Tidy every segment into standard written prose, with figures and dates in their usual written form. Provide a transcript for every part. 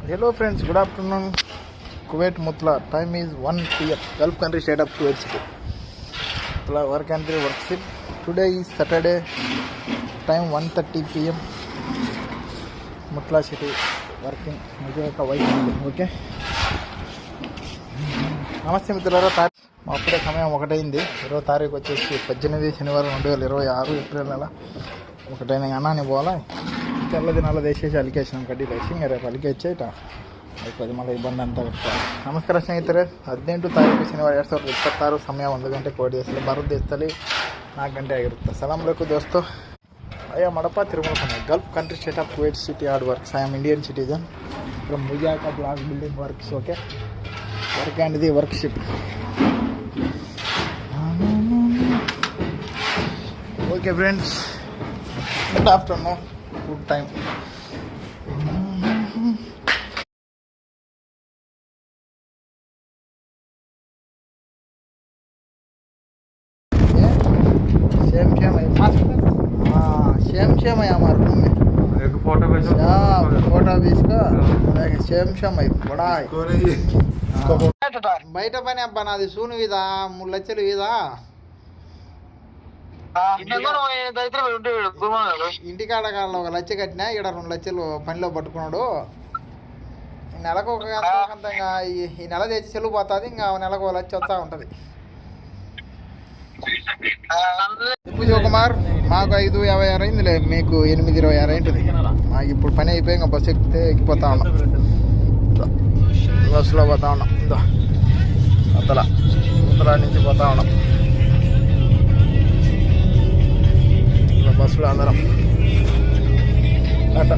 Hello friends, good afternoon. Kuwait Mutla. Time is 1 p.m. Gulf country state of Kuwait City. Mutla work country works it. Today is Saturday. Time 1:30 p.m. Mutla City working. Okay. నమస్తే మిత్రులారా. అప్పుడే సమయం 1 అయింది. 20 తారీఖు వచ్చేసి 18 శనివారం 2026 April నెల 1 అయిన అన్నాన్ని పోవాలా తెల్ల దినాల దేశేసి అలికేషన్ కడ్డీ లేచి ఇంకా రేపు అలికేచ్చేట అయిపోయింది మళ్ళీ ఇబ్బంది అంతా కట్టాలి. నమస్ಕಾರ ಸ್ನೇಹಿತರೆ. 18 ತಾರೀಕು ಶನಿವಾರ 2026 ಸಮಯ 1 ಗಂಟೆ ಕೋಡಿ ದೇಶದಲ್ಲಿ ಭಾರತ ದೇಶದಲ್ಲಿ 4 ಗಂಟೆ ಆಗಿರುತ್ತೆ. ಸಲಾಮ್ ಅಲೈಕುಂ ದೋಸ್ತು. I am Madappa Tirumala, Gulf country state of Kuwait City hard works. I am Indian citizen from Mujaka block building works. Okay, work and the workshop. Okay friends, good afternoon, good time. Same है हमारे room में. एक photo भेजो. Photo भी इसका same है बड़ा है. బయట పని అబ్బా నాది సూను వీదా 3 లక్షలు వీదా ఇంటికాడ కాళ్ళ 1 లక్ష కట్టినా ఇక్కడ 2 లక్షలు పనిలో పట్టుకున్నాడు. నెలకు ఒక ఇంకా ఈ నెల తెచ్చి చెలుగు పోతుంది. ఇంకా నెలకు 1 లక్ష వస్తూ ఉంటుంది. చెప్పు శివకుమార్, మాకు 5:56 అయిందిలే, మీకు 8:26 అయింటుంది. మాకు ఇప్పుడు పని అయిపోయి ఇంకా బస్సు ఎక్కితే ఎక్కిపోతా ఉన్నాం. బస్సులో పోతా ఉన్నాం. ఉత్తలా నుంచి పోతా ఉన్నాం బస్సులో అందరం. అట్ట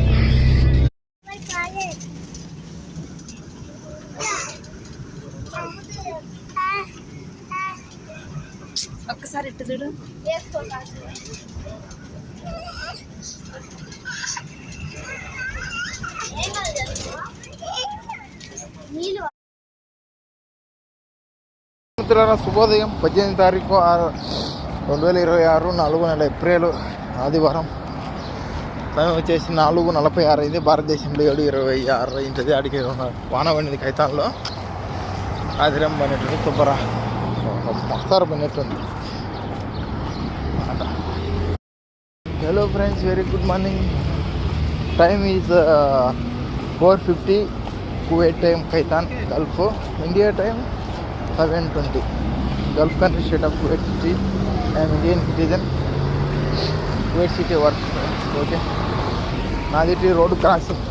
ఒక్కసారి ఇట్టు చూడు. శుభోదయం. 18 తారీఖు 2026 4 నెల ఏప్రిల్ ఆదివారం. టైం వచ్చేసి 4:46 అయింది. భారతదేశంలో 7:26 అయింటుంది. అడిగి వాన పడింది కైతాన్లో. ఆదిరం పడినట్టుంది. తుబ్బరా మస్తారు పడినట్టుంది. Hello friends, very good morning. Time is 4:50 Kuwait time Khaitan Gulf. India time 7:20. Gulf country state of Kuwait city. I'm Indian citizen. Kuwait city work. Okay, నాది రోడ్డు క్రాసింగ్.